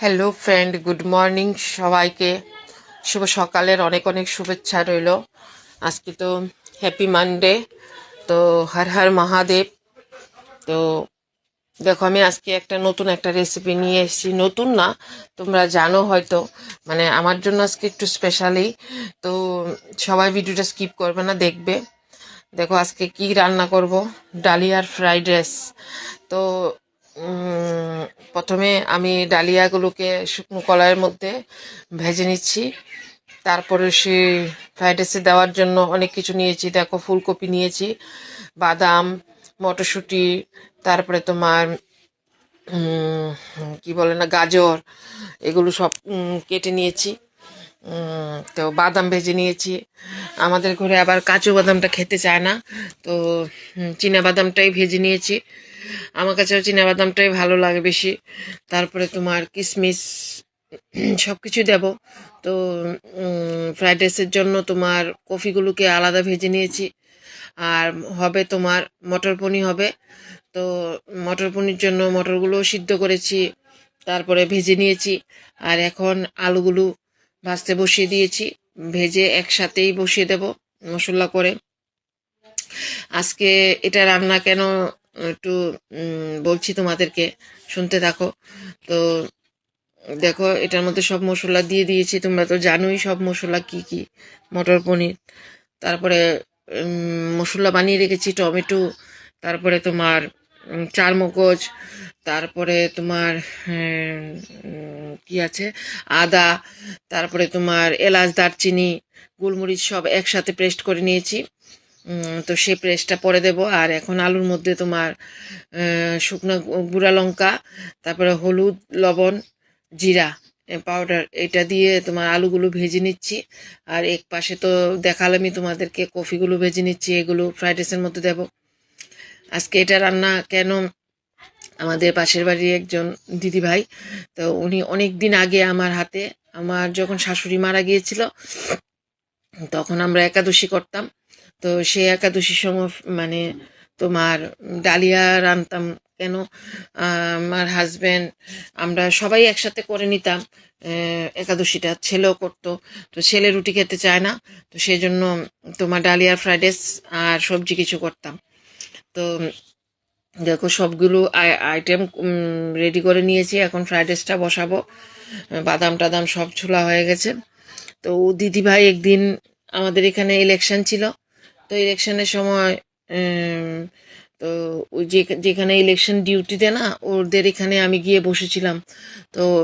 Hello friend, good morning সবাইকে। শুভ সকালের অনেক অনেক শুভেচ্ছা রইল। আজকে তো হ্যাপি মানডে। তো হর হর মহাদেব। তো দেখো, আমি আজকে নতুন একটা রেসিপি নিয়ে এসেছি। নতুন না, তোমরা জানো হয়তো, মানে আমার জন্য আজকে একটু স্পেশালি। তো সবাই ভিডিওটা স্কিপ করবে না, দেখবে। দেখো আজকে কি রান্না করব, ডালিয়ার ফ্রাইড রাইস। তো প্রথমে আমি ডালিয়াগুলোকে শুকনো কড়াইয়ের মধ্যে ভেজে নিচ্ছি। তারপরে সে ফ্রাইড রাইসে দেওয়ার জন্য অনেক কিছু নিয়েছি। দেখো, ফুলকপি নিয়েছি, বাদাম, মটরশুঁটি, তারপরে তোমার কি বলে না, গাজর, এগুলো সব কেটে নিয়েছি। তো বাদাম ভেজে নিয়েছি। আমাদের ঘরে আবার কাজু বাদামটা খেতে চায় না, তো চীনা বাদামটাই ভেজে নিয়েছি। আমার কাছেও চীনা বাদামটাই ভালো লাগে বেশি। তারপরে তোমার কিশমিশ, সব কিছু দেবো। তো ফ্রাইড রাইসের জন্য তোমার কফিগুলোকে আলাদা ভেজে নিয়েছি। আর হবে তোমার মটর পনির হবে। তো মটর পনির জন্য মটরগুলো সিদ্ধ করেছি, তারপরে ভেজে নিয়েছি। আর এখন আলুগুলো ভাজতে বসিয়ে দিয়েছি, ভেজে একসাথেই বসিয়ে দেব মশলা করে। আজকে এটা রান্না কেন একটু বলছি তোমাদেরকে, শুনতে থাকো। তো দেখো, এটার মধ্যে সব মশলা দিয়ে দিয়েছি, তোমরা তো জানোই সব মশলা কি কি। মটর পনির, তারপরে মশলা বানিয়ে রেখেছি, টমেটো, তারপরে তোমার চারমগজ, তারপরে তোমার কি আছে, আদা, তারপরে তোমার এলাচ, দারচিনি, গোলমরিচ সব একসাথে পেস্ট করে নিয়েছি। তো সেই পেস্টটা পরে দেব। আর এখন আলুর মধ্যে তোমার শুকনো গুঁড়া লঙ্কা, তারপরে হলুদ, লবণ, জিরা পাউডার, এটা দিয়ে তোমার আলুগুলো ভেজে নিচ্ছি। আর এক পাশে তো দেখালামই তোমাদেরকে, কফিগুলো ভেজে নিচ্ছি, এগুলো ফ্রাইড রাইসের মধ্যে দেব। আজকে এটা রান্না কেন, আমাদের পাশের বাড়ির একজন দিদি ভাই, তো উনি অনেক দিন আগে আমার হাতে, আমার যখন শাশুড়ি মারা গিয়েছিল তখন আমরা একাদশী করতাম। তো সেই একাদশীর সময় মানে তোমার ডালিয়া রান্তাম। কেন, আমার হাজবেন্ড, আমরা সবাই একসাথে করে নিতাম একাদশীটা। ছেলেও করতো, তো ছেলে রুটি খেতে চায় না, তো সেই জন্য তোমার ডালিয়া, ফ্রাইড রাইস আর সবজি কিছু করতাম। তো দেখো, সবগুলো আইটেম রেডি করে নিয়েছি, এখন ফ্রাইড রাইসটা বসাবো। বাদাম টাদাম সব ছোলা হয়ে গেছে। তো দিদি ভাই একদিন আমাদের এখানে ইলেকশন ছিল, তো ইলেকশনের সময় তো ওই যেখানে ইলেকশন ডিউটি দেয় না, ওদের এখানে আমি গিয়ে বসেছিলাম। তো